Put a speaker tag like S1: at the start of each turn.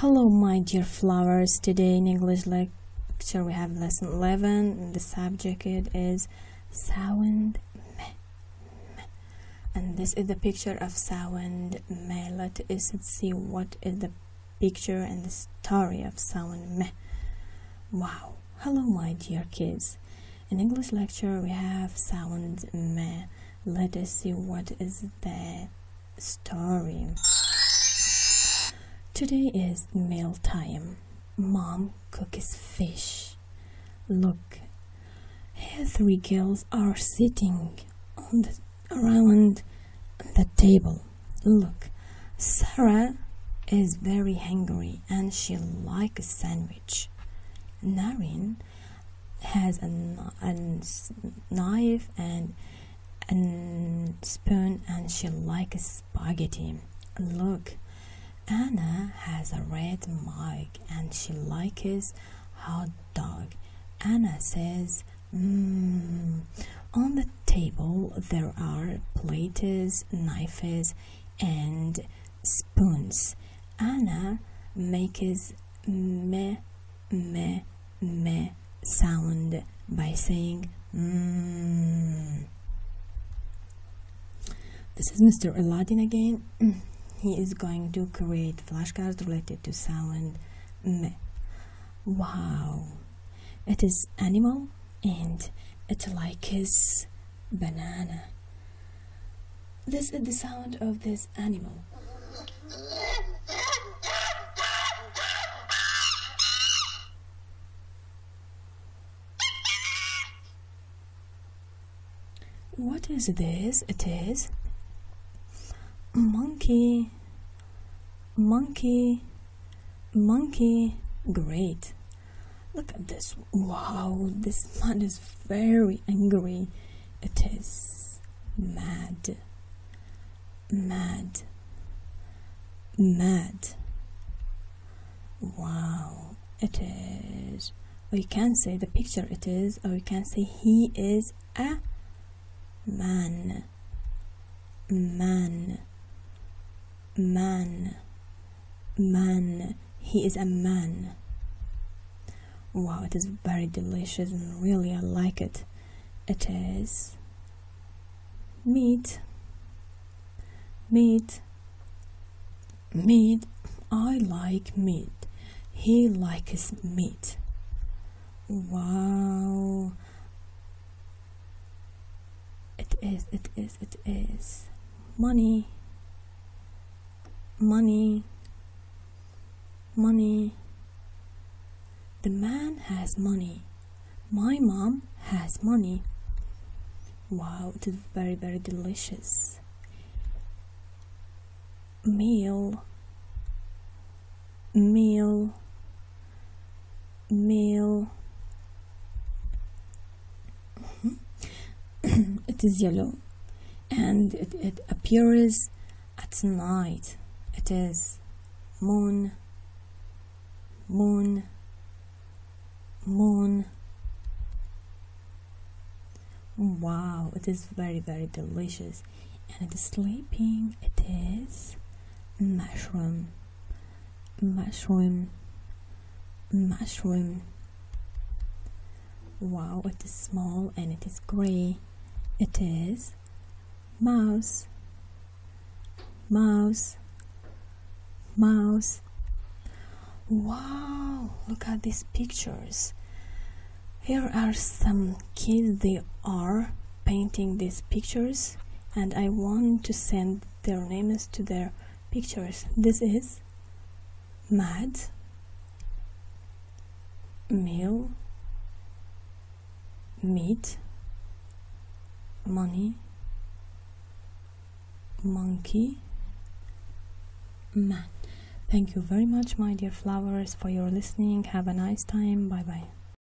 S1: Hello my dear flowers, today in English lecture we have lesson 11 and the subject is sound me. And this is the picture of sound me. Let us see what is the picture and the story of sound me. Wow, hello my dear kids. In English lecture we have sound me. Let us see what is the story. Today is meal time. Mom cooks fish. Look, here 3 girls are sitting around the table. Look, Sarah is very hungry and she likes a sandwich. Naren has a knife and a spoon and she likes spaghetti. Look, Anna has a red mug and she likes hot dog. Anna says, On the table there are plates, knives and spoons. Anna makes meh, meh, meh sound by saying This is Mr. Aladdin again. He is going to create flashcards related to sound me. Wow, it is animal and it likes banana. This is the sound of this animal. What is this? It is monkey, monkey, monkey. Great. Look at this. Wow, this man is very angry. It is mad, mad, mad. Wow, it is. Or you can say the picture it is, or you can say he is a man, man, man, man. He is a man. Wow, it is very delicious and really I like it. It is meat, meat, meat. I like meat. He likes meat. Wow. It is money, money, money. The man has money. My mom has money. Wow, it is very, very delicious. Meal, meal, meal. It is yellow and it appears at night. It is moon, moon, moon. Wow, it is very, very delicious. And it is sleeping. It is mushroom, mushroom, mushroom. Wow, it is small and it is gray. It is mouse, mouse, mouse. Wow, look at these pictures. Here are some kids, they are painting these pictures and I want to send their names to their pictures. This is mad, meal, meat, money, monkey, man. Thank you very much my dear flowers for your listening. Have a nice time. Bye bye.